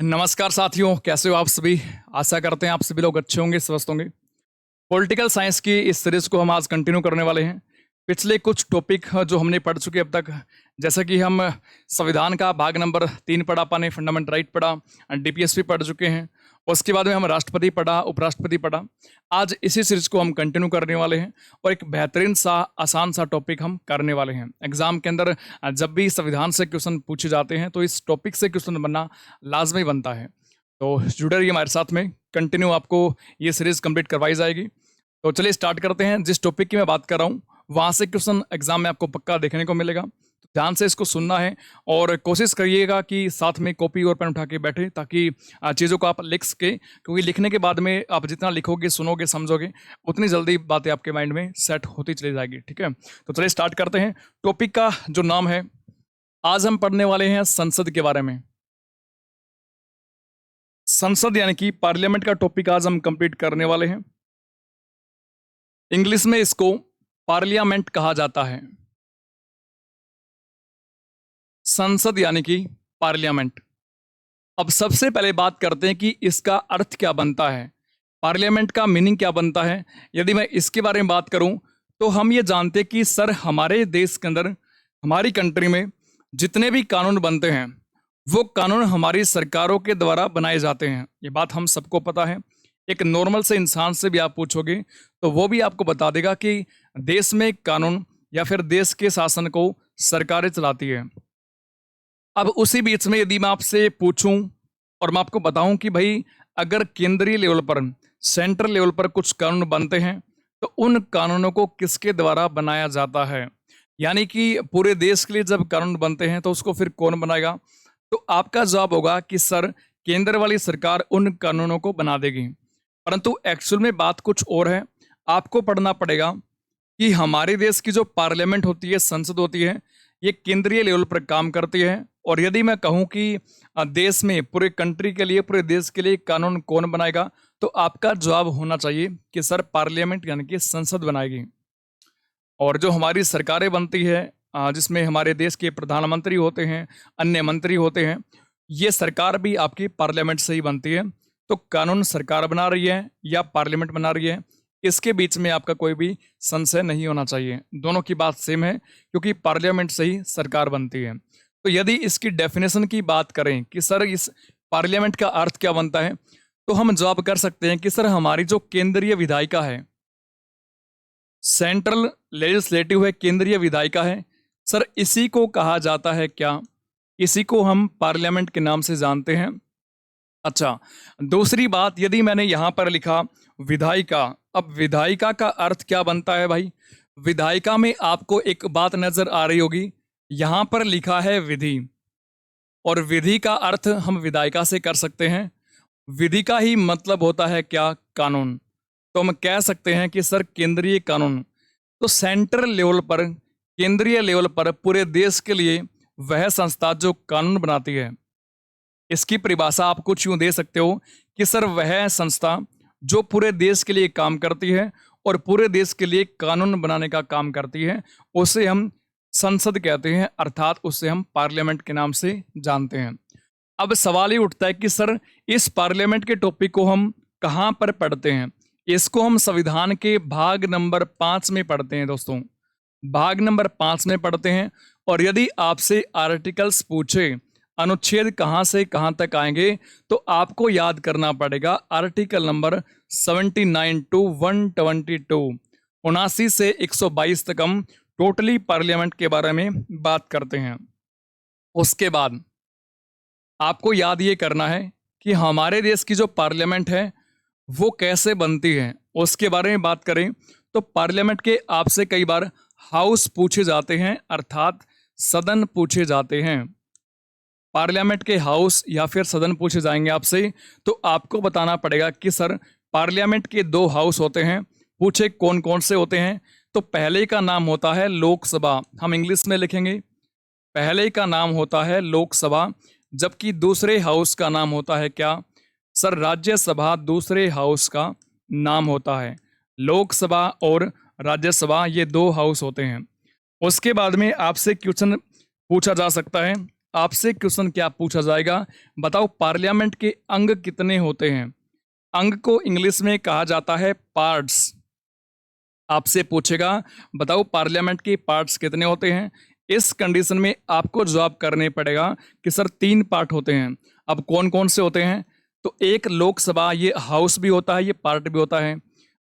नमस्कार साथियों, कैसे हो आप सभी। आशा करते हैं आप सभी लोग अच्छे होंगे, स्वस्थ होंगे। पॉलिटिकल साइंस की इस सीरीज को हम आज कंटिन्यू करने वाले हैं। पिछले कुछ टॉपिक जो हमने पढ़ चुके अब तक, जैसे कि हम संविधान का भाग नंबर 3 पढ़ा, पाने फंडामेंटल राइट पढ़ा, डीपीएस भी पढ़ चुके हैं। उसके बाद में हम राष्ट्रपति पढ़ा, उपराष्ट्रपति पढ़ा। आज इसी सीरीज को हम कंटिन्यू करने वाले हैं और एक बेहतरीन सा आसान सा टॉपिक हम करने वाले हैं। एग्जाम के अंदर जब भी संविधान से क्वेश्चन पूछे जाते हैं तो इस टॉपिक से क्वेश्चन बनना लाजमी बनता है। तो जुड़े रहिए हमारे साथ में, कंटिन्यू आपको ये सीरीज कंप्लीट करवाई जाएगी। तो चलिए स्टार्ट करते हैं। जिस टॉपिक की मैं बात कर रहा हूँ वहाँ से क्वेश्चन एग्जाम में आपको पक्का देखने को मिलेगा, तो ध्यान से इसको सुनना है और कोशिश करिएगा कि साथ में कॉपी और पेन उठा के बैठे, ताकि चीज़ों को आप लिख सके, क्योंकि लिखने के बाद में आप जितना लिखोगे, सुनोगे, समझोगे, उतनी जल्दी बातें आपके माइंड में सेट होती चली जाएगी। ठीक है, तो चलिए स्टार्ट करते हैं। टॉपिक का जो नाम है, आज हम पढ़ने वाले हैं संसद के बारे में। संसद यानी कि पार्लियामेंट का टॉपिक आज हम कंप्लीट करने वाले हैं। इंग्लिश में इसको पार्लियामेंट कहा जाता है। संसद यानी कि पार्लियामेंट। अब सबसे पहले बात करते हैं कि इसका अर्थ क्या बनता है, पार्लियामेंट का मीनिंग क्या बनता है। यदि मैं इसके बारे में बात करूं तो हम ये जानते हैं कि सर, हमारे देश के अंदर, हमारी कंट्री में जितने भी कानून बनते हैं वो कानून हमारी सरकारों के द्वारा बनाए जाते हैं। ये बात हम सबको पता है। एक नॉर्मल से इंसान से भी आप पूछोगे तो वो भी आपको बता देगा कि देश में कानून या फिर देश के शासन को सरकारें चलाती है। अब उसी बीच में यदि मैं आपसे पूछूं और मैं आपको बताऊं कि भाई, अगर केंद्रीय लेवल पर, सेंट्रल लेवल पर कुछ कानून बनते हैं तो उन कानूनों को किसके द्वारा बनाया जाता है, यानी कि पूरे देश के लिए जब कानून बनते हैं तो उसको फिर कौन बनाएगा, तो आपका जवाब होगा कि सर, केंद्र वाली सरकार उन कानूनों को बना देगी। परंतु एक्चुअल में बात कुछ और है। आपको पढ़ना पड़ेगा कि हमारे देश की जो पार्लियामेंट होती है, संसद होती है, ये केंद्रीय लेवल पर काम करती है। और यदि मैं कहूं कि देश में, पूरे कंट्री के लिए, पूरे देश के लिए कानून कौन बनाएगा, तो आपका जवाब होना चाहिए कि सर, पार्लियामेंट यानी कि संसद बनाएगी। और जो हमारी सरकारें बनती है, जिसमें हमारे देश के प्रधानमंत्री होते हैं, अन्य मंत्री होते हैं, ये सरकार भी आपकी पार्लियामेंट से ही बनती है। तो कानून सरकार बना रही है या पार्लियामेंट बना रही है, इसके बीच में आपका कोई भी संशय नहीं होना चाहिए। दोनों की बात सेम है, क्योंकि पार्लियामेंट से ही सरकार बनती है। तो यदि इसकी डेफिनेशन की बात करें कि सर, इस पार्लियामेंट का अर्थ क्या बनता है, तो हम जवाब कर सकते हैं कि सर, हमारी जो केंद्रीय विधायिका है, सेंट्रल लेजिस्लेटिव है, केंद्रीय विधायिका है, सर, इसी को कहा जाता है क्या, इसी को हम पार्लियामेंट के नाम से जानते हैं। अच्छा, दूसरी बात, यदि मैंने यहां पर लिखा विधायिका, अब विधायिका का अर्थ क्या बनता है भाई। विधायिका में आपको एक बात नजर आ रही होगी, यहां पर लिखा है विधि, और विधि का अर्थ हम विधायिका से कर सकते हैं। विधि का ही मतलब होता है क्या, कानून। तो हम कह सकते हैं कि सर, केंद्रीय कानून। तो सेंट्रल लेवल पर, केंद्रीय लेवल पर पूरे देश के लिए वह संस्था जो कानून बनाती है, इसकी परिभाषा आप कुछ यूं दे सकते हो कि सर, वह संस्था जो पूरे देश के लिए काम करती है और पूरे देश के लिए कानून बनाने का काम करती है, उसे हम संसद कहते हैं, अर्थात उसे हम पार्लियामेंट के नाम से जानते हैं। अब सवाल ये उठता है कि सर, इस पार्लियामेंट के टॉपिक को हम कहाँ पर पढ़ते हैं। इसको हम संविधान के भाग नंबर 5 में पढ़ते हैं दोस्तों, भाग नंबर 5 में पढ़ते हैं। और यदि आपसे आर्टिकल्स पूछे, अनुच्छेद कहाँ से कहाँ तक आएंगे, तो आपको याद करना पड़ेगा आर्टिकल नंबर 79 टू 122, 79 से 122 तक हम टोटली पार्लियामेंट के बारे में बात करते हैं। उसके बाद आपको याद ये करना है कि हमारे देश की जो पार्लियामेंट है वो कैसे बनती है, उसके बारे में बात करें तो पार्लियामेंट के आपसे कई बार हाउस पूछे जाते हैं, अर्थात सदन पूछे जाते हैं। पार्लियामेंट के हाउस या फिर सदन पूछे जाएंगे आपसे, तो आपको बताना पड़ेगा कि सर, पार्लियामेंट के 2 हाउस होते हैं। पूछे कौन कौन से होते हैं, तो पहले का नाम होता है लोकसभा, हम इंग्लिश में लिखेंगे, पहले का नाम होता है लोकसभा, जबकि दूसरे हाउस का नाम होता है क्या, सर, राज्यसभा। दूसरे हाउस का नाम होता है लोकसभा और राज्यसभा, ये 2 हाउस होते हैं। उसके बाद में आपसे क्वेश्चन पूछा जा सकता है आपसे क्वेश्चन क्या पूछा जाएगा, बताओ पार्लियामेंट के अंग कितने होते हैं। अंग को इंग्लिश में कहा जाता है पार्ट्स। आपसे पूछेगा बताओ पार्लियामेंट के पार्ट्स कितने होते हैं। इस कंडीशन में आपको जवाब करने पड़ेगा कि सर 3 पार्ट होते हैं। अब कौन कौन से होते हैं, तो एक लोकसभा, ये हाउस भी होता है, ये पार्ट भी होता है।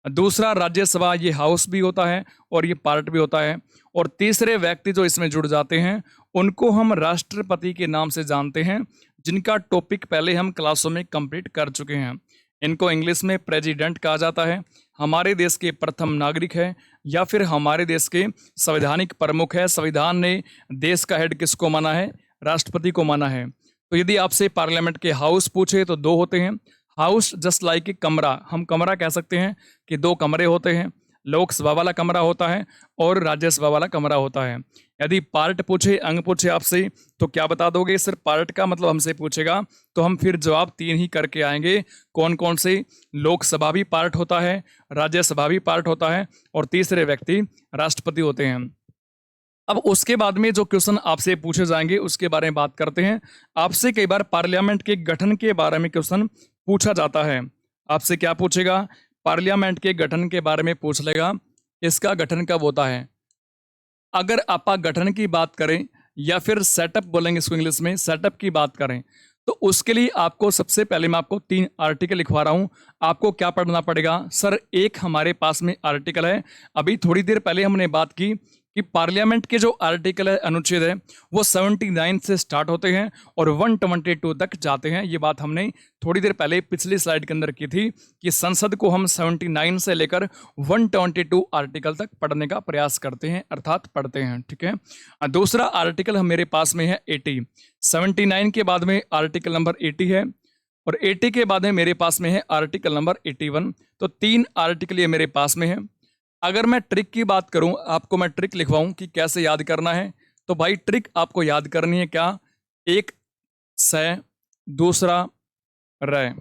दूसरा राज्यसभा, ये हाउस भी होता है और ये पार्ट भी होता है। और तीसरे व्यक्ति जो इसमें जुड़ जाते हैं उनको हम राष्ट्रपति के नाम से जानते हैं, जिनका टॉपिक पहले हम क्लासों में कंप्लीट कर चुके हैं। इनको इंग्लिश में प्रेसिडेंट कहा जाता है। हमारे देश के प्रथम नागरिक है या फिर हमारे देश के संवैधानिक प्रमुख है। संविधान ने देश का हेड किसको माना है, राष्ट्रपति को माना है। तो यदि आपसे पार्लियामेंट के हाउस पूछे तो 2 होते हैं। हाउस जस्ट लाइक ए कमरा, हम कमरा कह सकते हैं कि 2 कमरे होते हैं। लोकसभा वाला कमरा होता है और राज्यसभा वाला कमरा होता है। यदि पार्ट पूछे, अंग पूछे आपसे, तो क्या बता दोगे, सिर्फ पार्ट का मतलब हमसे पूछेगा तो हम फिर जवाब 3 ही करके आएंगे। कौन कौन से, लोकसभा भी पार्ट होता है, राज्यसभा भी पार्ट होता है और तीसरे व्यक्ति राष्ट्रपति होते हैं। अब उसके बाद में जो क्वेश्चन आपसे पूछे जाएंगे उसके बारे में बात करते हैं। आपसे कई बार पार्लियामेंट के गठन के बारे में क्वेश्चन पूछा जाता है। आपसे क्या पूछेगा, पार्लियामेंट के गठन के बारे में पूछ लेगा, इसका गठन कब होता है। अगर आप गठन की बात करें या फिर सेटअप बोलेंगे इसको इंग्लिश में, सेटअप की बात करें, तो उसके लिए आपको सबसे पहले मैं आपको 3 आर्टिकल लिखवा रहा हूं। आपको क्या पढ़ना पड़ेगा, सर एक हमारे पास में आर्टिकल है, अभी थोड़ी देर पहले हमने बात की कि पार्लियामेंट के जो आर्टिकल है, अनुच्छेद है, वो 79 से स्टार्ट होते हैं और 122 तक जाते हैं। ये बात हमने थोड़ी देर पहले पिछली स्लाइड के अंदर की थी कि संसद को हम 79 से लेकर 122 आर्टिकल तक पढ़ने का प्रयास करते हैं, अर्थात पढ़ते हैं। ठीक है, दूसरा आर्टिकल हम मेरे पास में है 80। 79 के बाद में आर्टिकल नंबर 80 है और 80 के बाद में मेरे पास में है आर्टिकल नंबर 81। तो 3 आर्टिकल ये मेरे पास में है। अगर मैं ट्रिक की बात करूं, आपको मैं ट्रिक लिखवाऊं कि कैसे याद करना है, तो भाई ट्रिक आपको याद करनी है क्या, एक से, दूसरा रे,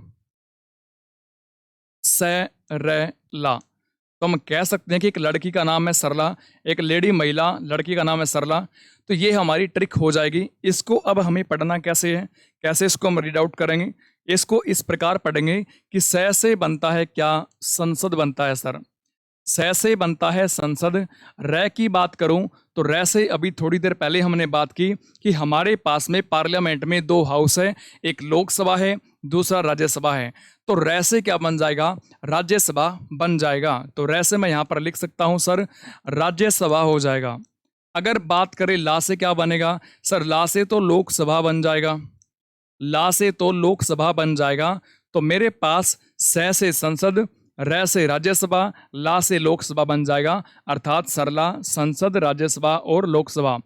से रे ला। तो हम कह सकते हैं कि एक लड़की का नाम है सरला, एक लेडी महिला, लड़की का नाम है सरला। तो ये हमारी ट्रिक हो जाएगी। इसको अब हमें पढ़ना कैसे है, कैसे इसको हम रीड आउट करेंगे, इसको इस प्रकार पढ़ेंगे कि से बनता है क्या, संसद बनता है सर, से बनता है संसद। रै की बात करूं तो रै से अभी थोड़ी देर पहले हमने बात की कि हमारे पास में पार्लियामेंट में 2 हाउस है, एक लोकसभा है, दूसरा राज्यसभा है। तो रै से क्या बन जाएगा, राज्यसभा बन जाएगा। तो रै से मैं यहां पर लिख सकता हूं सर राज्यसभा हो जाएगा। अगर बात करें ला से क्या बनेगा, सर ला से तो लोकसभा बन जाएगा, ला से तो लोकसभा बन जाएगा। तो मेरे पास से संसद, रै से राज्यसभा, ला से लोकसभा बन जाएगा, अर्थात सरला संसद, राज्यसभा और लोकसभा।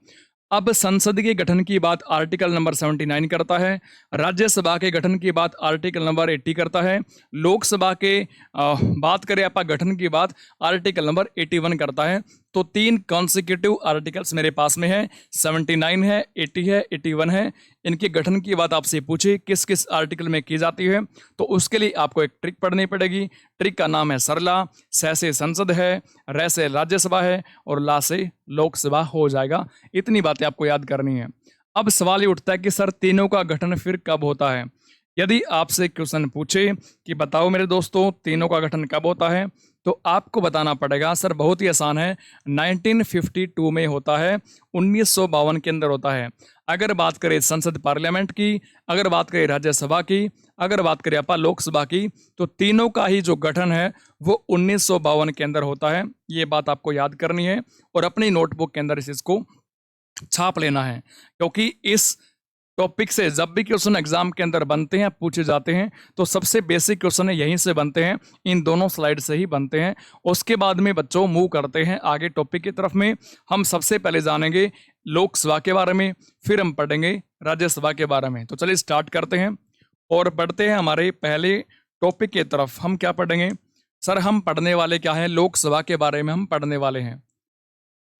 अब संसद के गठन की बात आर्टिकल नंबर 79 करता है, राज्यसभा के गठन की बात आर्टिकल नंबर 80 करता है, लोकसभा के बात करें आप गठन की बात आर्टिकल नंबर 81 करता है। तो 3 कॉन्सिक्यूटिव आर्टिकल्स मेरे पास में है, 79 है, 80 है, 81 है। इनके गठन की बात आपसे पूछे किस किस आर्टिकल में की जाती है, तो उसके लिए आपको एक ट्रिक पढ़नी पड़ेगी। ट्रिक का नाम है सरला, से संसद है, रै से राज्यसभा है और ला से लोकसभा हो जाएगा। इतनी बातें आपको याद करनी है। अब सवाल ये उठता है कि सर तीनों का गठन फिर कब होता है। यदि आपसे क्वेश्चन पूछे कि बताओ मेरे दोस्तों तीनों का गठन कब होता है, तो आपको बताना पड़ेगा सर बहुत ही आसान है, 1952 में होता है, 1952 के अंदर होता है। अगर बात करें संसद पार्लियामेंट की, अगर बात करें राज्यसभा की, अगर बात करें अपा लोकसभा की, तो तीनों का ही जो गठन है वो 1952 के अंदर होता है। ये बात आपको याद करनी है और अपनी नोटबुक के अंदर इसको छाप लेना है, क्योंकि इस टॉपिक से जब भी क्वेश्चन एग्जाम के अंदर बनते हैं, पूछे जाते हैं, तो सबसे बेसिक क्वेश्चन है यहीं से बनते हैं, इन दोनों स्लाइड से ही बनते हैं। उसके बाद में बच्चों मूव करते हैं आगे टॉपिक की तरफ में। हम सबसे पहले जानेंगे लोकसभा के बारे में, फिर हम पढ़ेंगे राज्यसभा के बारे में। तो चलिए स्टार्ट करते हैं और बढ़ते हैं हमारे पहले टॉपिक की तरफ। हम क्या पढ़ेंगे सर, हम पढ़ने वाले क्या हैं, लोकसभा के बारे में हम पढ़ने वाले हैं।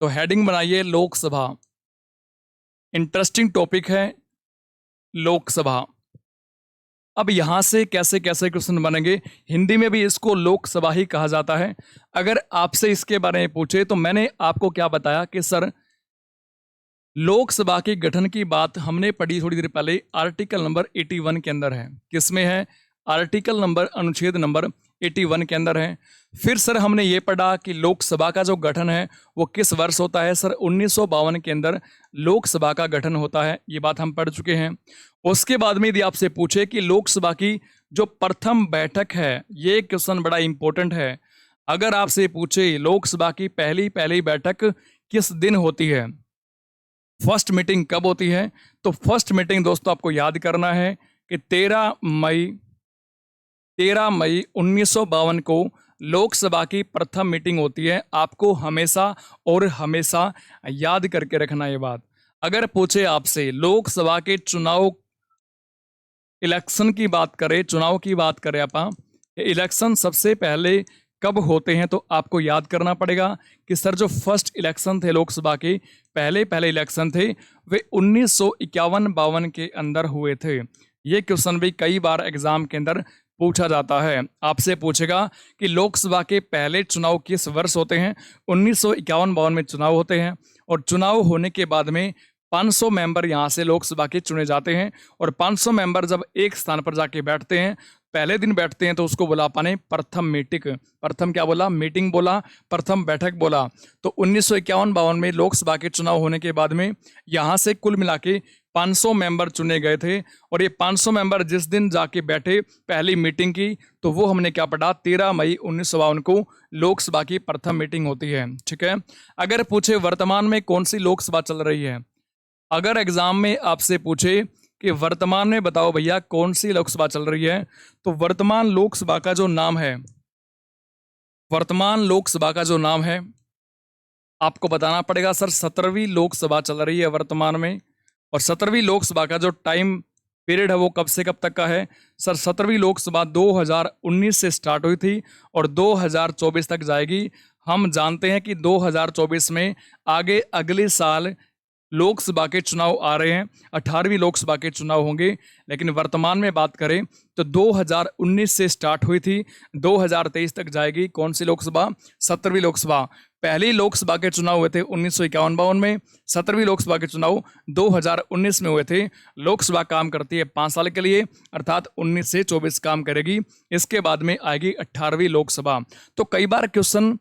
तो हेडिंग बनाइए लोकसभा, इंटरेस्टिंग टॉपिक है लोकसभा। अब यहां से कैसे कैसे क्वेश्चन बनेंगे, हिंदी में भी इसको लोकसभा ही कहा जाता है। अगर आपसे इसके बारे में पूछे तो मैंने आपको क्या बताया कि सर लोकसभा के गठन की बात हमने पढ़ी थोड़ी देर पहले, आर्टिकल नंबर 81 के अंदर है। किसमें है? आर्टिकल नंबर, अनुच्छेद नंबर 81 के अंदर है। फिर सर हमने ये पढ़ा कि लोकसभा का जो गठन है वो किस वर्ष होता है? सर 1952 के अंदर लोकसभा का गठन होता है। ये बात हम पढ़ चुके हैं। उसके बाद में यदि आपसे पूछे कि लोकसभा की जो प्रथम बैठक है, ये क्वेश्चन बड़ा इंपॉर्टेंट है। अगर आपसे पूछे लोकसभा की पहली बैठक किस दिन होती है, फर्स्ट मीटिंग कब होती है, तो फर्स्ट मीटिंग दोस्तों आपको याद करना है कि 13 मई 1952 को लोकसभा की प्रथम मीटिंग होती है। आपको हमेशा और हमेशा याद करके रखना ये बात। अगर पूछे आपसे लोकसभा के चुनाव, इलेक्शन की बात करें, चुनाव की बात करें आप, इलेक्शन सबसे पहले कब होते हैं, तो आपको याद करना पड़ेगा कि सर जो फर्स्ट इलेक्शन थे लोकसभा के, पहले इलेक्शन थे, वे 1951-52 के अंदर हुए थे। ये क्वेश्चन भी कई बार एग्जाम के अंदर पूछा जाता है। आपसे पूछेगा कि लोकसभा के पहले चुनाव किस वर्ष होते हैं? 1951-52 में चुनाव होते हैं। और चुनाव होने के बाद में 500 मेंबर यहाँ से लोकसभा के चुने जाते हैं। और 500 मेंबर जब एक स्थान पर जाके बैठते हैं, पहले दिन बैठते हैं, तो उसको बोला अपने प्रथम मीटिंग। प्रथम क्या बोला? मीटिंग बोला, प्रथम बैठक बोला। तो 1951-52 में लोकसभा के चुनाव होने के बाद में यहाँ से कुल मिला के 500 मेंबर चुने गए थे। और ये 500 मेंबर जिस दिन जाके बैठे पहली मीटिंग की, तो वो हमने क्या पढ़ा? 13 मई 1952 को लोकसभा की प्रथम मीटिंग होती है। ठीक है। अगर पूछे वर्तमान में कौन सी लोकसभा चल रही है, अगर एग्जाम में आपसे पूछे कि वर्तमान में बताओ भैया कौन सी लोकसभा चल रही है, तो वर्तमान लोकसभा का जो नाम है, वर्तमान लोकसभा का जो नाम है आपको बताना पड़ेगा। सर 17वीं लोकसभा चल रही है वर्तमान में। और 17वीं लोकसभा का जो टाइम पीरियड है वो कब से कब तक का है? सर 17वीं लोकसभा 2019 से स्टार्ट हुई थी और 2024 तक जाएगी। हम जानते हैं कि 2024 में आगे अगले साल लोकसभा के चुनाव आ रहे हैं, 18वीं लोकसभा के चुनाव होंगे। लेकिन वर्तमान में बात करें तो 2019 से स्टार्ट हुई थी, 2023 तक जाएगी। कौन सी लोकसभा? 17वीं लोकसभा। पहली लोकसभा के चुनाव हुए थे 1951-52 में, 17वीं लोकसभा के चुनाव 2019 में हुए थे। लोकसभा काम करती है 5 साल के लिए, अर्थात 19 से 24 काम करेगी। इसके बाद में आएगी 18वीं लोकसभा। तो कई बार क्वेश्चन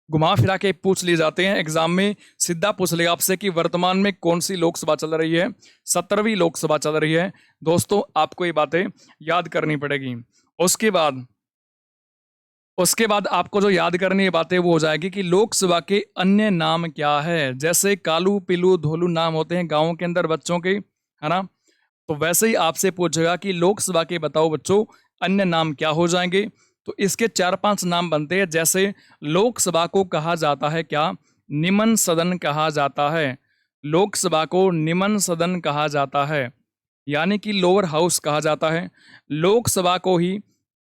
घुमा फिरा के पूछ लिए जाते हैं एग्जाम में, सीधा पूछ लेगा आपसे कि वर्तमान में कौन सी लोकसभा चल रही है? 17वीं लोकसभा चल रही है। दोस्तों आपको ये बातें याद करनी पड़ेगी। उसके बाद आपको जो याद करनी है बातें वो हो जाएगी कि लोकसभा के अन्य नाम क्या है। जैसे कालू, पीलू, धोलू नाम होते हैं गाँव के अंदर बच्चों के, है ना? तो वैसे ही आपसे पूछेगा कि लोकसभा के बताओ बच्चों अन्य नाम क्या हो जाएंगे। तो इसके 4-5 नाम बनते हैं। जैसे लोकसभा को कहा जाता है क्या? निमन सदन कहा जाता है। लोकसभा को निमन सदन कहा जाता है, यानी कि लोअर हाउस कहा जाता है। लोकसभा को ही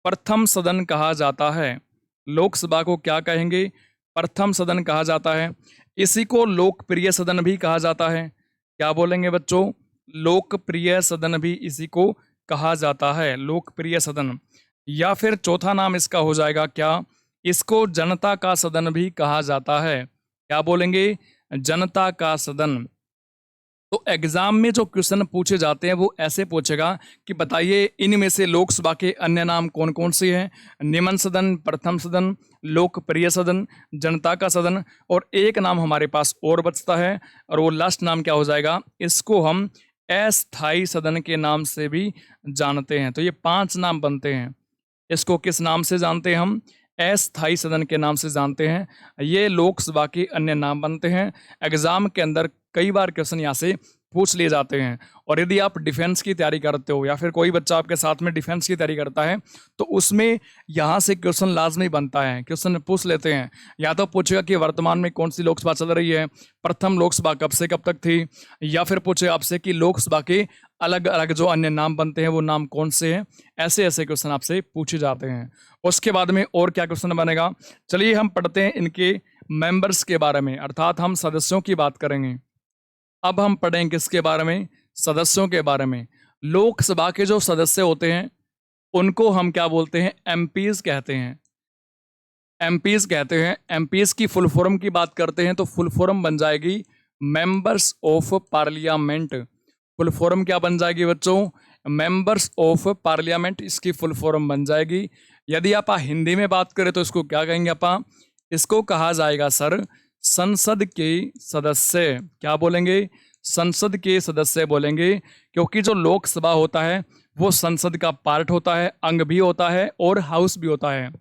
प्रथम सदन कहा जाता है। लोकसभा को क्या कहेंगे? प्रथम सदन कहा जाता है। इसी को लोकप्रिय सदन भी कहा जाता है। क्या बोलेंगे बच्चों? लोकप्रिय सदन भी इसी को कहा जाता है, लोकप्रिय सदन। या फिर चौथा नाम इसका हो जाएगा क्या? इसको जनता का सदन भी कहा जाता है। क्या बोलेंगे? जनता का सदन। तो एग्जाम में जो क्वेश्चन पूछे जाते हैं वो ऐसे पूछेगा कि बताइए इनमें से लोकसभा के अन्य नाम कौन कौन से हैं? निमन सदन, प्रथम सदन, लोकप्रिय सदन, जनता का सदन। और एक नाम हमारे पास और बचता है, और वो लास्ट नाम क्या हो जाएगा? इसको हम अस्थाई सदन के नाम से भी जानते हैं। तो ये 5 नाम बनते हैं। इसको किस नाम से जानते हैं हम? अस्थाई सदन के नाम से जानते हैं। ये लोकसभा के अन्य नाम बनते हैं। एग्जाम के अंदर कई बार क्वेश्चन यहाँ से पूछ लिए जाते हैं। और यदि आप डिफेंस की तैयारी करते हो या फिर कोई बच्चा आपके साथ में डिफेंस की तैयारी करता है, तो उसमें यहाँ से क्वेश्चन लाजमी बनता है। क्वेश्चन पूछ लेते हैं, या तो पूछेगा कि वर्तमान में कौन सी लोकसभा चल रही है, प्रथम लोकसभा कब से कब तक थी, या फिर पूछे आपसे कि लोकसभा के अलग अलग जो अन्य नाम बनते हैं वो नाम कौन से हैं। ऐसे ऐसे क्वेश्चन आपसे पूछे जाते हैं। उसके बाद में और क्या क्वेश्चन बनेगा? चलिए हम पढ़ते हैं इनके मेंबर्स के बारे में, अर्थात हम सदस्यों की बात करेंगे। अब हम पढ़ेंगे किसके बारे में? सदस्यों के बारे में। लोकसभा के जो सदस्य होते हैं उनको हम क्या बोलते हैं? एमपीज कहते हैं। एमपीज कहते हैं। एमपीज की फुल फॉर्म की बात करते हैं तो फुल फॉर्म बन जाएगी members of parliament full form क्या बन जाएगी बच्चों? मेंबर्स ऑफ पार्लियामेंट इसकी फुल फॉर्म बन जाएगी। यदि आप हिंदी में बात करें तो इसको क्या कहेंगे आप? इसको कहा जाएगा सर संसद के सदस्य। क्या बोलेंगे? संसद के सदस्य बोलेंगे, क्योंकि जो लोकसभा होता है वो संसद का पार्ट होता है, अंग भी होता है और हाउस भी होता है।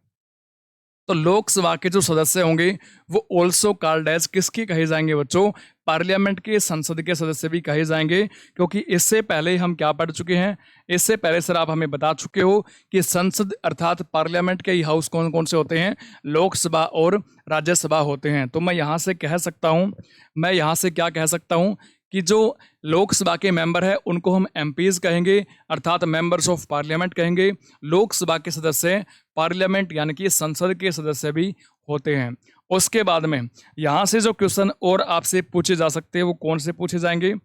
तो लोकसभा के जो सदस्य होंगे वो ऑल्सो कॉल्ड एज किसके कहे जाएंगे बच्चों? पार्लियामेंट के, संसद के सदस्य भी कहे जाएंगे। क्योंकि इससे पहले हम क्या पढ़ चुके हैं? इससे पहले सर आप हमें बता चुके हो कि संसद अर्थात पार्लियामेंट के हाउस कौन कौन से होते हैं? लोकसभा और राज्यसभा होते हैं। तो मैं यहाँ से कह सकता हूँ, मैं यहाँ से क्या कह सकता हूँ कि जो लोकसभा के मेंबर है उनको हम एमपीज कहेंगे, अर्थात मेंबर्स ऑफ पार्लियामेंट कहेंगे। लोकसभा के सदस्य पार्लियामेंट यानी कि संसद के सदस्य भी होते हैं। उसके बाद में यहाँ से जो क्वेश्चन और आपसे पूछे जा सकते हैं वो कौन से पूछे जाएंगे?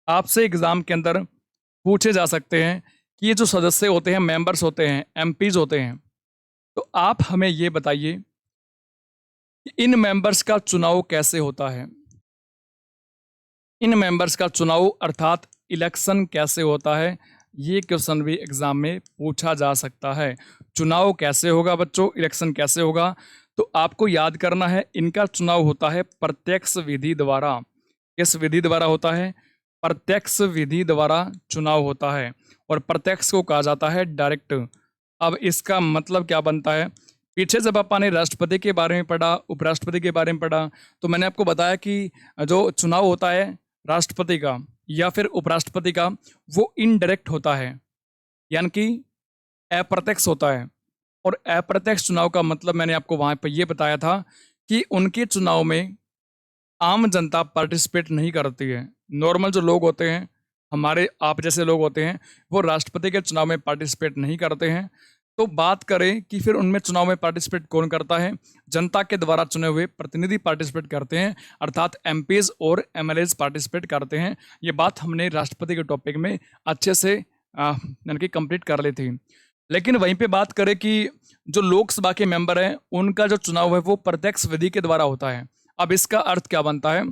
आपसे एग्जाम के अंदर पूछे जा सकते हैं कि ये जो सदस्य होते हैं, मेंबर्स होते हैं, एमपीज होते हैं, तो आप हमें ये बताइए कि इन मेंबर्स का चुनाव कैसे होता है? इन मेंबर्स का चुनाव अर्थात इलेक्शन कैसे होता है? ये क्वेश्चन भी एग्जाम में पूछा जा सकता है। चुनाव कैसे होगा बच्चों? इलेक्शन कैसे होगा? तो आपको याद करना है, इनका चुनाव होता है प्रत्यक्ष विधि द्वारा। किस विधि द्वारा होता है? प्रत्यक्ष विधि द्वारा चुनाव होता है। और प्रत्यक्ष को कहा जाता है डायरेक्ट। अब इसका मतलब क्या बनता है? पीछे जब आपने राष्ट्रपति के बारे में पढ़ा, उपराष्ट्रपति के बारे में पढ़ा, तो मैंने आपको बताया कि जो चुनाव होता है राष्ट्रपति का या फिर उपराष्ट्रपति का, वो इनडायरेक्ट होता है, यानी कि अप्रत्यक्ष होता है। और अप्रत्यक्ष चुनाव का मतलब मैंने आपको वहां पर यह बताया था कि उनके चुनाव में आम जनता पार्टिसिपेट नहीं करती है। नॉर्मल जो लोग होते हैं, हमारे आप जैसे लोग होते हैं, वो राष्ट्रपति के चुनाव में पार्टिसिपेट नहीं करते हैं। तो बात करें कि फिर उनमें चुनाव में पार्टिसिपेट कौन करता है? जनता के द्वारा चुने हुए प्रतिनिधि पार्टिसिपेट करते हैं, अर्थात एमपीज और एमएलएज पार्टिसिपेट करते हैं। ये बात हमने राष्ट्रपति के टॉपिक में अच्छे से यानी कि कंप्लीट कर ली थी। लेकिन वहीं पे बात करें कि जो लोकसभा के मेंबर हैं उनका जो चुनाव है वो प्रत्यक्ष विधि के द्वारा होता है। अब इसका अर्थ क्या बनता है?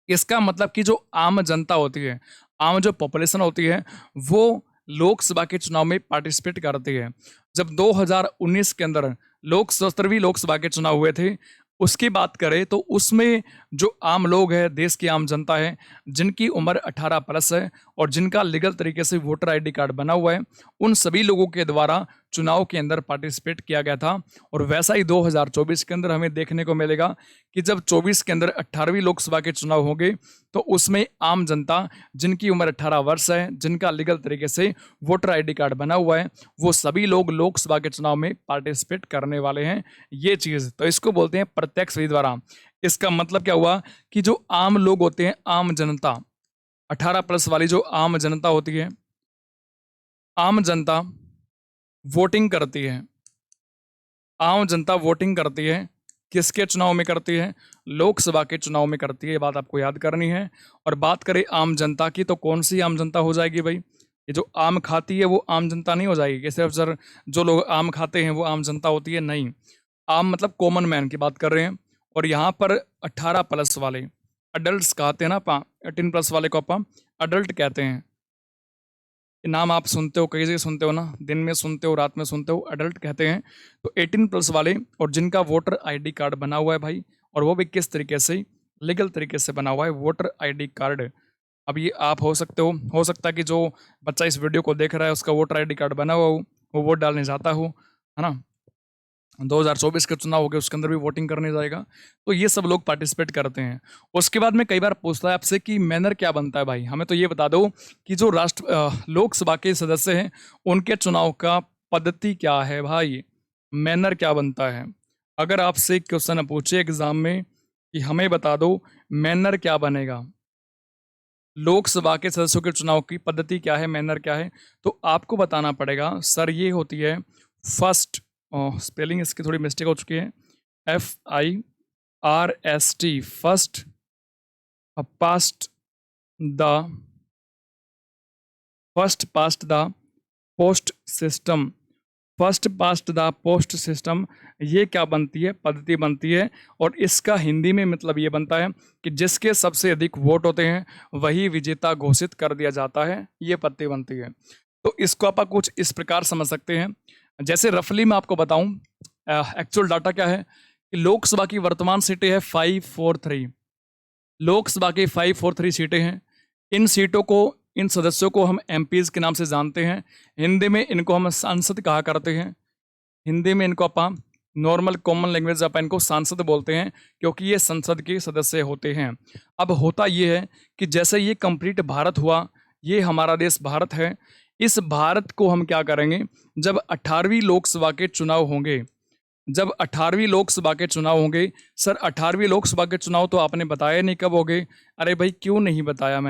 इसका मतलब कि जो आम जनता होती है, आम जो पॉपुलेशन होती है, वो लोकसभा के चुनाव में पार्टिसिपेट करती है। जब 2019 के अंदर 17वीं लोकसभा के चुनाव हुए थे, उसकी बात करें तो उसमें जो आम लोग हैं, देश की आम जनता है, जिनकी उम्र 18 प्लस है और जिनका लीगल तरीके से वोटर आईडी कार्ड बना हुआ है, उन सभी लोगों के द्वारा चुनाव के अंदर पार्टिसिपेट किया गया था। और वैसा ही 2024 के अंदर हमें देखने को मिलेगा कि जब 24 के अंदर 18वीं लोकसभा के चुनाव होंगे तो उसमें आम जनता जिनकी उम्र 18 वर्ष है, जिनका लीगल तरीके से वोटर आईडी कार्ड बना हुआ है, वो सभी लोग लोकसभा के चुनाव में पार्टिसिपेट करने वाले हैं। ये चीज़ तो इसको बोलते हैं प्रत्यक्ष विधि द्वारा। इसका मतलब क्या हुआ कि जो आम लोग होते हैं, आम जनता, 18 प्लस वाली जो आम जनता होती है, आम जनता वोटिंग करती है। आम जनता वोटिंग करती है, किसके चुनाव में करती है? लोकसभा के चुनाव में करती है। ये बात आपको याद करनी है। और बात करें आम जनता की, तो कौन सी आम जनता हो जाएगी भाई? ये जो आम खाती है वो आम जनता नहीं हो जाएगी कि सिर्फ सर जो लोग आम खाते हैं वो आम जनता होती है? नहीं, आम मतलब कॉमन मैन की बात कर रहे हैं। और यहाँ पर 18 प्लस वाले अडल्ट कहते हैं ना, 18 प्लस वाले को आप अडल्ट कहते हैं। ये नाम आप सुनते हो, कई जगह सुनते हो ना, दिन में सुनते हो, रात में सुनते हो, अडल्ट कहते हैं। तो 18 प्लस वाले और जिनका वोटर आईडी कार्ड बना हुआ है भाई, और वो भी किस तरीके से? लीगल तरीके से बना हुआ है वोटर आईडी कार्ड। अब ये आप हो सकते हो सकता है कि जो बच्चा इस वीडियो को देख रहा है उसका वोटर आईडी कार्ड बना हुआ हो, वो वोट डालने जाता हो, है ना। 2024 के चुनाव हो गए, उसके अंदर भी वोटिंग करने जाएगा। तो ये सब लोग पार्टिसिपेट करते हैं। उसके बाद में कई बार पूछता है आपसे कि मैनर क्या बनता है भाई? हमें तो ये बता दो कि जो लोकसभा के सदस्य हैं उनके चुनाव का पद्धति क्या है भाई? मैनर क्या बनता है? अगर आपसे क्वेश्चन पूछे एग्जाम में कि हमें बता दो मैनर क्या बनेगा, लोकसभा के सदस्यों के चुनाव की पद्धति क्या है, मैनर क्या है, तो आपको बताना पड़ेगा सर ये होती है फर्स्ट, स्पेलिंग इसकी थोड़ी मिस्टेक हो चुकी है, FIRST, first past the post system first past the post system, ये क्या बनती है, पद्धति बनती है। और इसका हिंदी में मतलब ये बनता है कि जिसके सबसे अधिक वोट होते हैं वही विजेता घोषित कर दिया जाता है, ये पद्धति बनती है। तो इसको आप कुछ इस प्रकार समझ सकते हैं। जैसे रफली मैं आपको बताऊं, एक्चुअल डाटा क्या है कि लोकसभा की वर्तमान सीटें हैं 543। लोकसभा की 543 सीटें हैं। इन सीटों को, इन सदस्यों को हम एमपीज के नाम से जानते हैं। हिंदी में इनको हम सांसद कहा करते हैं। हिंदी में इनको अपन नॉर्मल कॉमन लैंग्वेज अपन इनको सांसद बोलते हैं, क्योंकि ये संसद के सदस्य होते हैं। अब होता ये है कि जैसे ये कंप्लीट भारत हुआ, ये हमारा देश भारत है। इस भारत को हम क्या करेंगे, जब 18वीं लोकसभा के चुनाव होंगे, जब 18वीं लोकसभा के चुनाव होंगे, सर 18वीं लोकसभा के चुनाव तो आपने बताया नहीं कब होंगे। अरे भाई क्यों नहीं बताया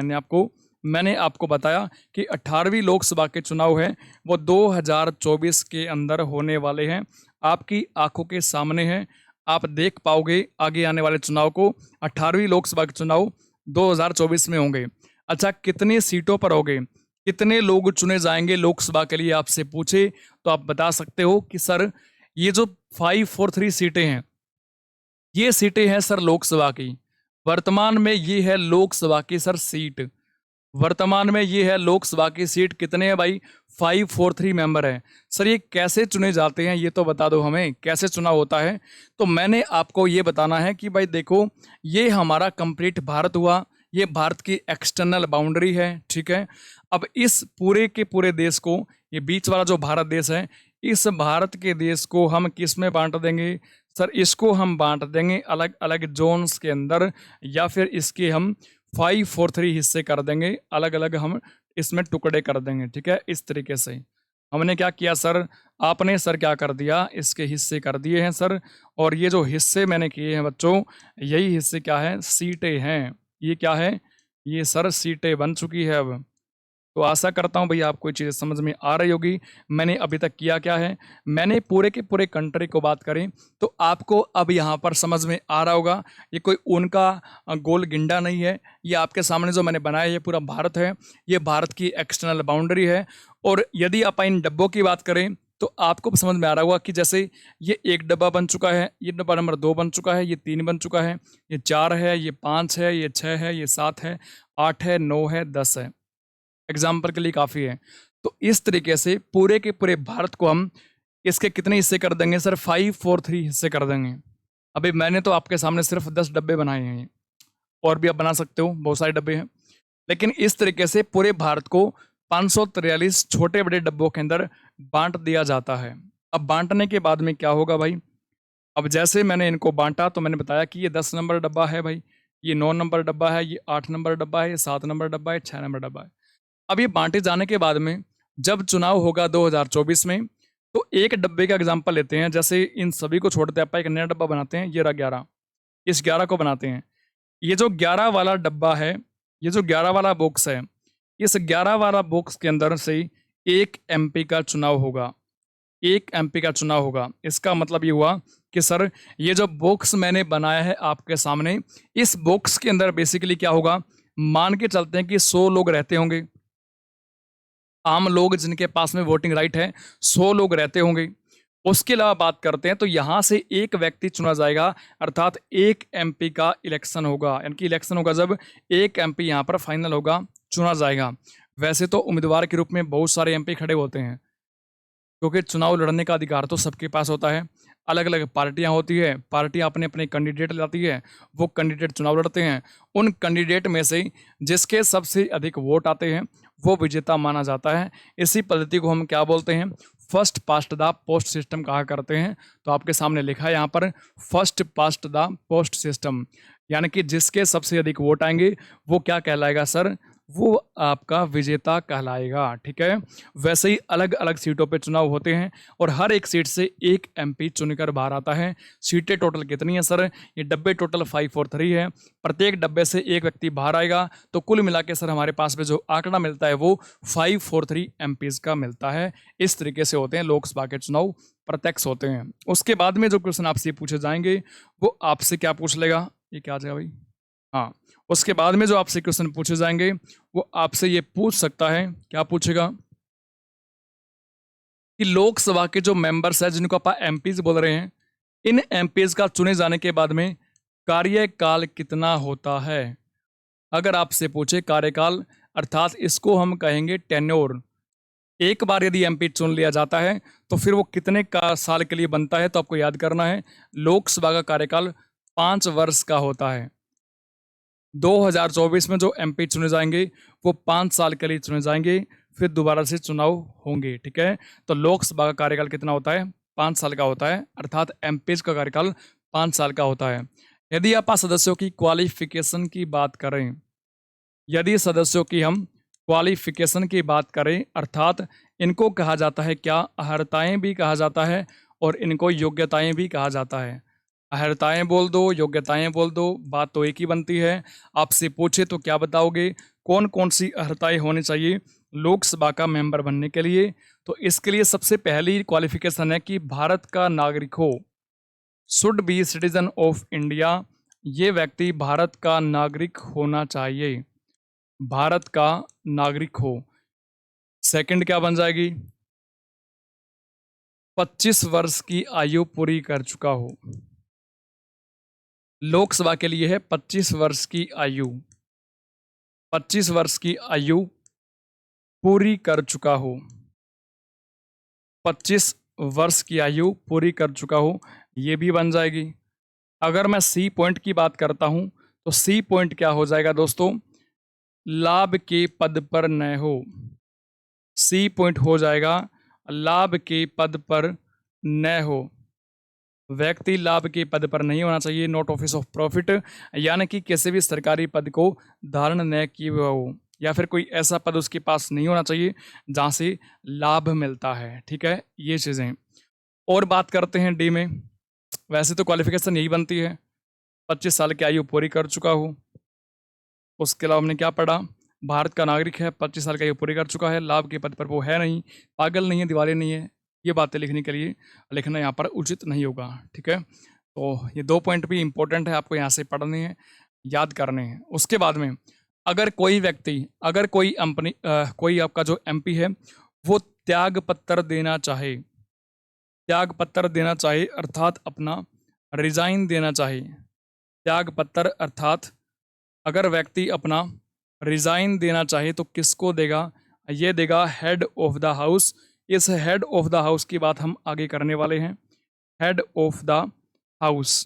मैंने आपको बताया कि 18वीं लोकसभा के चुनाव है वो 2024 के अंदर होने वाले हैं। आपकी आंखों के सामने है, आप देख पाओगे आगे आने वाले चुनाव को। 18वीं लोकसभा के चुनाव 2024 में होंगे। अच्छा, कितनी सीटों पर होंगे, कितने लोग चुने जाएंगे लोकसभा के लिए, आपसे पूछे तो आप बता सकते हो कि सर ये जो 543 सीटें हैं, ये सीटें हैं सर लोकसभा की। वर्तमान में ये है लोकसभा की सर सीट। वर्तमान में ये है लोकसभा की सीट। कितने हैं भाई, 543 मेंबर हैं। सर ये कैसे चुने जाते हैं, ये तो बता दो हमें, कैसे चुनाव होता है। तो मैंने आपको ये बताना है कि भाई देखो, ये हमारा कंप्लीट भारत हुआ, ये भारत की एक्सटर्नल बाउंड्री है, ठीक है। अब इस पूरे के पूरे देश को, ये बीच वाला जो भारत देश है, इस भारत के देश को हम किस में बांट देंगे, सर इसको हम बांट देंगे अलग अलग जोन्स के अंदर, या फिर इसके हम 543 हिस्से कर देंगे, अलग अलग हम इसमें टुकड़े कर देंगे, ठीक है। इस तरीके से हमने क्या किया सर, आपने सर क्या कर दिया, इसके हिस्से कर दिए हैं सर। और ये जो हिस्से मैंने किए हैं बच्चों, यही हिस्से क्या है, सीटें हैं। ये क्या है, ये सर सीटें बन चुकी है अब। तो आशा करता हूँ भैया आपको ये चीज़ें समझ में आ रही होगी। मैंने अभी तक किया क्या है, मैंने पूरे के पूरे कंट्री को बात करें तो आपको अब यहाँ पर समझ में आ रहा होगा। ये कोई उनका गोल गिंडा नहीं है, ये आपके सामने जो मैंने बनाया है ये पूरा भारत है, ये भारत की एक्सटर्नल बाउंड्री है। और यदि आप इन डब्बों की बात करें तो आपको समझ में आ रहा होगा कि जैसे ये एक डब्बा बन चुका है, ये डब्बा नंबर 2 बन चुका है, ये 3 बन चुका है, ये 4 है, ये 5 है, ये 6 है, ये 7 है, 8 है, 9 है, 10 है। एग्जाम्पल के लिए काफ़ी है। तो इस तरीके से पूरे के पूरे भारत को हम इसके कितने हिस्से कर देंगे सर, 543 हिस्से कर देंगे। अभी मैंने तो आपके सामने सिर्फ 10 डब्बे बनाए हैं, और भी आप बना सकते हो, बहुत सारे डब्बे हैं। लेकिन इस तरीके से पूरे भारत को 543 छोटे बड़े डब्बों के अंदर बांट दिया जाता है। अब बांटने के बाद में क्या होगा भाई, अब जैसे मैंने इनको बांटा तो मैंने बताया कि ये 10 नंबर डब्बा है भाई, ये 9 नंबर डब्बा है, ये 8 नंबर डब्बा है, ये 7 नंबर डब्बा है, 6 नंबर डब्बा है। अब ये बांटे जाने के बाद में जब चुनाव होगा 2024 में, तो एक डब्बे का एग्जांपल लेते हैं। जैसे इन सभी को छोड़ते हैं, आप एक नया डब्बा बनाते हैं, ये रहा 11, इस 11 को बनाते हैं। ये जो 11 वाला डब्बा है, ये जो 11 वाला बॉक्स है, इस 11 वाला बॉक्स के अंदर से एक एमपी का चुनाव होगा, एक एमपी का चुनाव होगा। इसका मतलब ये हुआ कि सर ये जो बॉक्स मैंने बनाया है आपके सामने, इस बॉक्स के अंदर बेसिकली क्या होगा, मान के चलते हैं कि 100 लोग रहते होंगे, आम लोग जिनके पास में वोटिंग राइट है, 100 लोग रहते होंगे। उसके अलावा बात करते हैं तो यहाँ से एक व्यक्ति चुना जाएगा, अर्थात एक एमपी का इलेक्शन होगा, यानी कि इलेक्शन होगा जब एक एमपी यहाँ पर फाइनल होगा, चुना जाएगा। वैसे तो उम्मीदवार के रूप में बहुत सारे एमपी खड़े होते हैं, क्योंकि चुनाव लड़ने का अधिकार तो सबके पास होता है। अलग अलग पार्टियां होती है, पार्टियां अपने अपने कैंडिडेट लाती है, वो कैंडिडेट चुनाव लड़ते हैं। उन कैंडिडेट में से जिसके सबसे अधिक वोट आते हैं वो विजेता माना जाता है। इसी पद्धति को हम क्या बोलते हैं, first past the post system कहा करते हैं। तो आपके सामने लिखा है यहाँ पर first past the post system, यानी कि जिसके सबसे अधिक वोट आएंगे वो क्या कहलाएगा सर, वो आपका विजेता कहलाएगा, ठीक है। वैसे ही अलग अलग सीटों पे चुनाव होते हैं और हर एक सीट से एक एमपी चुनकर बाहर आता है। सीटें टोटल कितनी है सर, ये डब्बे टोटल 543 है। प्रत्येक डब्बे से एक व्यक्ति बाहर आएगा, तो कुल मिला के सर हमारे पास में जो आंकड़ा मिलता है वो 543 एमपीज का मिलता है। इस तरीके से होते हैं लोकसभा के चुनाव, प्रत्यक्ष होते हैं। उसके बाद में जो क्वेश्चन आपसे पूछे जाएंगे वो आपसे क्या पूछ लेगा, ये क्या आ जाएगा भाई, हाँ, उसके बाद में जो आपसे क्वेश्चन पूछे जाएंगे वो आपसे ये पूछ सकता है, क्या पूछेगा, कि लोकसभा के जो मेंबर्स हैं जिनको आप एमपीज बोल रहे हैं, इन एमपीज का चुने जाने के बाद में कार्यकाल कितना होता है। अगर आपसे पूछे कार्यकाल, अर्थात इसको हम कहेंगे टेन्योर। एक बार यदि एमपी चुन लिया जाता है तो फिर वो कितने का साल के लिए बनता है, तो आपको याद करना है लोकसभा का कार्यकाल 5 वर्ष का होता है। 2024 में जो एमपी चुने जाएंगे वो 5 साल के लिए चुने जाएंगे, फिर दोबारा से चुनाव होंगे। ठीक है, तो लोकसभा का कार्यकाल कितना होता है, 5 साल का होता है, अर्थात एमपीज का कार्यकाल 5 साल का होता है। यदि आप सदस्यों की क्वालिफिकेशन की बात करें, यदि सदस्यों की हम क्वालिफिकेशन की बात करें, अर्थात इनको कहा जाता है क्या, अर्हताएं भी कहा जाता है और इनको योग्यताएं भी कहा जाता है। अर्हताएं बोल दो, योग्यताएं बोल दो, बात तो एक ही बनती है। आपसे पूछे तो क्या बताओगे, कौन कौन सी अर्हताएं होनी चाहिए लोकसभा का मेंबर बनने के लिए। तो इसके लिए सबसे पहली क्वालिफिकेशन है कि भारत का नागरिक हो, should be citizen of India. ये व्यक्ति भारत का नागरिक होना चाहिए, भारत का नागरिक हो। सेकंड क्या बन जाएगी, 25 वर्ष की आयु पूरी कर चुका हो। लोकसभा के लिए है 25 वर्ष की आयु, 25 वर्ष की आयु पूरी कर चुका हो, 25 वर्ष की आयु पूरी कर चुका हो, ये भी बन जाएगी। अगर मैं सी पॉइंट की बात करता हूं तो सी पॉइंट क्या हो जाएगा दोस्तों, लाभ के पद पर न हो। सी पॉइंट हो जाएगा लाभ के पद पर न हो, व्यक्ति लाभ के पद पर नहीं होना चाहिए, नॉट ऑफिस ऑफ प्रॉफिट, यानी कि किसी भी सरकारी पद को धारण न किए हुआ हो, या फिर कोई ऐसा पद उसके पास नहीं होना चाहिए जहाँ से लाभ मिलता है। ठीक है, ये चीज़ें। और बात करते हैं डी में, वैसे तो क्वालिफिकेशन यही बनती है, 25 साल की आयु पूरी कर चुका हो। उसके अलावा हमने क्या पढ़ा, भारत का नागरिक है, 25 साल की आयु पूरी कर चुका है, लाभ के पद पर वो है नहीं, पागल नहीं है, दिवाली नहीं है। ये बातें लिखने के लिए लिखना यहाँ पर उचित नहीं होगा। ठीक है, तो ये 2 पॉइंट भी इंपॉर्टेंट है, आपको यहाँ से पढ़ने हैं, याद करने हैं। उसके बाद में अगर कोई व्यक्ति, अगर कोई कंपनी, कोई आपका जो एमपी है वो त्याग पत्र देना चाहे, त्याग पत्र देना चाहे अर्थात अपना रिजाइन देना चाहे, त्याग पत्र अर्थात अगर व्यक्ति अपना रिजाइन देना चाहे तो किसको देगा, ये देगा हेड ऑफ द हाउस। इस हेड ऑफ द हाउस की बात हम आगे करने वाले हैं। हेड ऑफ द हाउस,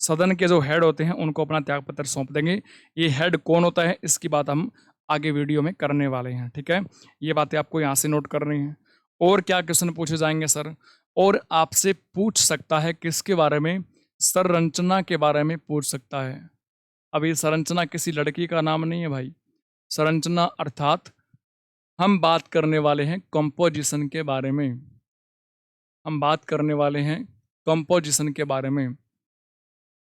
सदन के जो हेड होते हैं उनको अपना त्यागपत्र सौंप देंगे। ये हेड कौन होता है इसकी बात हम आगे वीडियो में करने वाले हैं। ठीक है, ये बातें आपको यहाँ से नोट करनी है। और क्या क्वेश्चन पूछे जाएंगे सर, और आपसे पूछ सकता है किसके बारे में, संरचना के बारे में पूछ सकता है। अभी संरचना किसी लड़की का नाम नहीं है भाई, संरचना अर्थात हम बात करने वाले हैं कंपोजिशन के बारे में, हम बात करने वाले हैं कंपोजिशन के बारे में।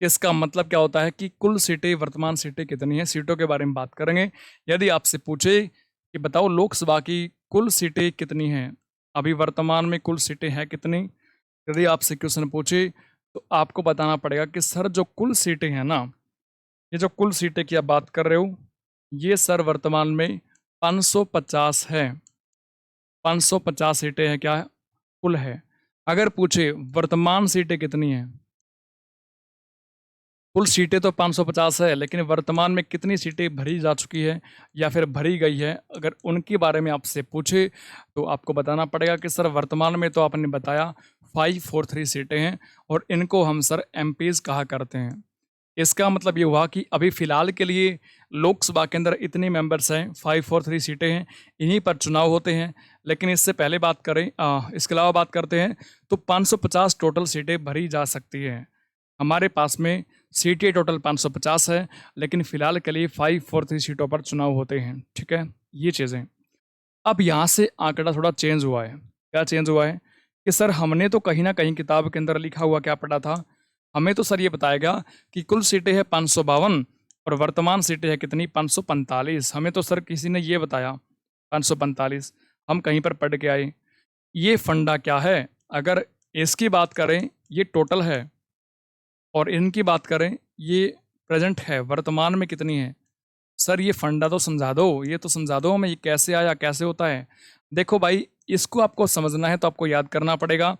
इसका मतलब क्या होता है कि कुल सीटें, वर्तमान सीटें कितनी हैं, सीटों के बारे में बात करेंगे। यदि आपसे पूछे कि बताओ लोकसभा की कुल सीटें कितनी हैं, अभी वर्तमान में कुल सीटें हैं कितनी, यदि आपसे क्वेश्चन पूछे तो आपको बताना पड़ेगा कि सर जो कुल सीटें हैं ना, ये जो कुल सीटें की आप बात कर रहे हो, ये सर वर्तमान में 550 है, 550 सीटें हैं, क्या कुल है। अगर पूछे वर्तमान सीटें कितनी हैं, कुल सीटें तो 550 है, लेकिन वर्तमान में कितनी सीटें भरी जा चुकी है या फिर भरी गई है, अगर उनके बारे में आपसे पूछे तो आपको बताना पड़ेगा कि सर वर्तमान में तो आपने बताया 543 सीटें हैं और इनको हम सर एमपीज कहा करते हैं। इसका मतलब ये हुआ कि अभी फ़िलहाल के लिए लोकसभा के अंदर इतने मेंबर्स हैं, 543 सीटें हैं, इन्हीं पर चुनाव होते हैं। लेकिन इससे पहले बात करें, इसके अलावा बात करते हैं तो 550 टोटल सीटें भरी जा सकती हैं। हमारे पास में सीटें टोटल 550 है, लेकिन फ़िलहाल के लिए 543 सीटों पर चुनाव होते हैं। ठीक है, ये चीज़ें। अब यहाँ से आंकड़ा थोड़ा चेंज हुआ है। क्या चेंज हुआ है कि सर हमने तो कहीं ना कहीं किताब के अंदर लिखा हुआ क्या पढ़ा था, हमें तो सर ये बताया गया कि कुल सीटें हैं 552 और वर्तमान सीटें हैं कितनी, 545। हमें तो सर किसी ने ये बताया 545, हम कहीं पर पढ़ के आए। ये फंडा क्या है, अगर इसकी बात करें ये टोटल है और इनकी बात करें ये प्रेजेंट है, वर्तमान में कितनी है। सर ये फंडा तो समझा दो, ये तो समझा दो हमें, ये कैसे आया, कैसे होता है। देखो भाई, इसको आपको समझना है तो आपको याद करना पड़ेगा।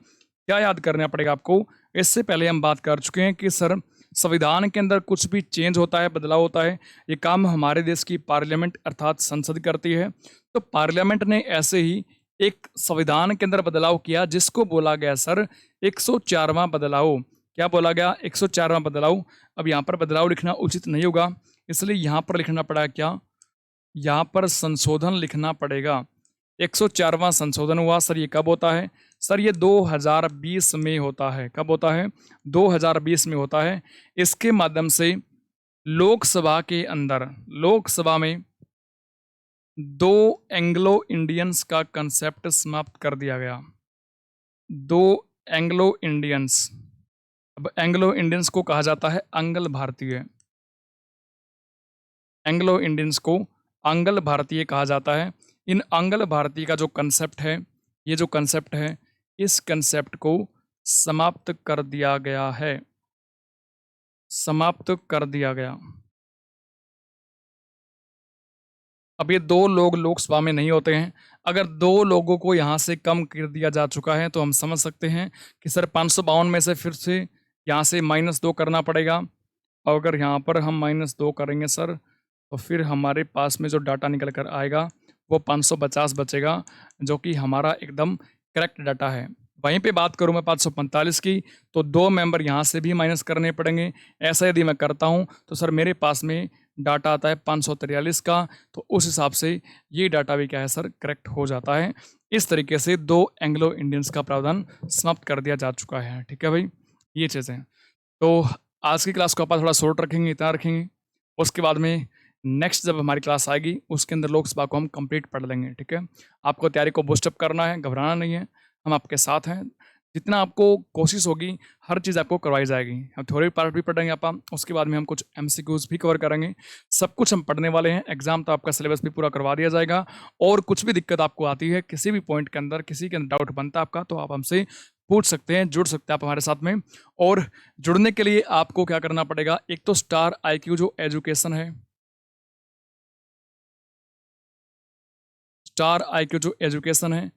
क्या याद करना पड़ेगा आपको? इससे पहले हम बात कर चुके हैं कि सर संविधान के अंदर कुछ भी चेंज होता है, बदलाव होता है, ये काम हमारे देश की पार्लियामेंट अर्थात संसद करती है। तो पार्लियामेंट ने ऐसे ही एक संविधान के अंदर बदलाव किया जिसको बोला गया सर 104वां बदलाव। क्या बोला गया? 104वां बदलाव। अब यहाँ पर बदलाव लिखना उचित नहीं होगा, इसलिए यहाँ पर लिखना पड़ा क्या? यहाँ पर संशोधन लिखना पड़ेगा। 104वां संशोधन हुआ सर, ये कब होता है? सर ये 2020 में होता है। कब होता है? 2020 में होता है। इसके माध्यम से लोकसभा के अंदर, लोकसभा में दो एंग्लो इंडियंस का कंसेप्ट समाप्त कर दिया गया। दो एंग्लो इंडियंस। अब एंग्लो इंडियंस को कहा जाता है अंगल भारतीय। एंग्लो इंडियंस को अंगल भारतीय कहा जाता है। इन अंगल भारतीय का जो कंसेप्ट है, ये जो कंसेप्ट है, इस कंसेप्ट को समाप्त कर दिया गया है। समाप्त कर दिया गया। अब ये दो लोग लोकसभा में नहीं होते हैं। अगर दो लोगों को यहाँ से कम कर दिया जा चुका है तो हम समझ सकते हैं कि सर 552 में से फिर से यहाँ से -2 करना पड़ेगा। और अगर यहाँ पर हम -2 करेंगे सर, तो फिर हमारे पास में जो डाटा निकल कर आएगा वो 550 बचेगा, जो कि हमारा एकदम करेक्ट डाटा है। वहीं पे बात करूँ मैं 545 की, तो 2 मेंबर यहाँ से भी माइनस करने पड़ेंगे। ऐसा यदि मैं करता हूँ तो सर मेरे पास में डाटा आता है 543 का, तो उस हिसाब से ये डाटा भी क्या है सर, करेक्ट हो जाता है। इस तरीके से 2 एंग्लो इंडियंस का प्रावधान समाप्त कर दिया जा चुका है। ठीक है भाई, ये चीज़ें। तो आज की क्लास को अपन थोड़ा शॉर्ट रखेंगे, इतना रखेंगे। उसके बाद में नेक्स्ट जब हमारी क्लास आएगी उसके अंदर लोकसभा को हम कंप्लीट पढ़ लेंगे। ठीक है, आपको तैयारी को बूस्टअप करना है, घबराना नहीं है, हम आपके साथ हैं। जितना आपको कोशिश होगी हर चीज़ आपको करवाई जाएगी। हम थ्योरी पार्ट भी पढ़ेंगे आप, उसके बाद में हम कुछ MCQs भी कवर करेंगे। सब कुछ हम पढ़ने वाले हैं। एग्जाम तो आपका सिलेबस भी पूरा करवा दिया जाएगा। और कुछ भी दिक्कत आपको आती है, किसी भी पॉइंट के अंदर, किसी के अंदर डाउट बनता है आपका, तो आप हमसे पूछ सकते हैं, जुड़ सकते हैं आप हमारे साथ में। और जुड़ने के लिए आपको क्या करना पड़ेगा? एक तो स्टार IQ जो एजुकेशन है, स्टार IQ जो एजुकेशन है,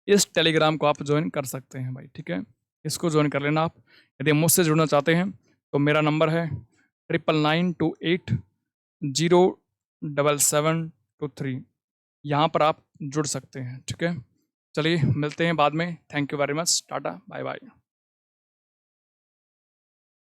इस टेलीग्राम को आप ज्वाइन कर सकते हैं भाई। ठीक है, इसको ज्वाइन कर लेना आप। यदि मुझसे जुड़ना चाहते हैं तो मेरा नंबर है 9992807723। यहाँ पर आप जुड़ सकते हैं। ठीक है, चलिए मिलते हैं बाद में। Thank you very much, tata bye bye.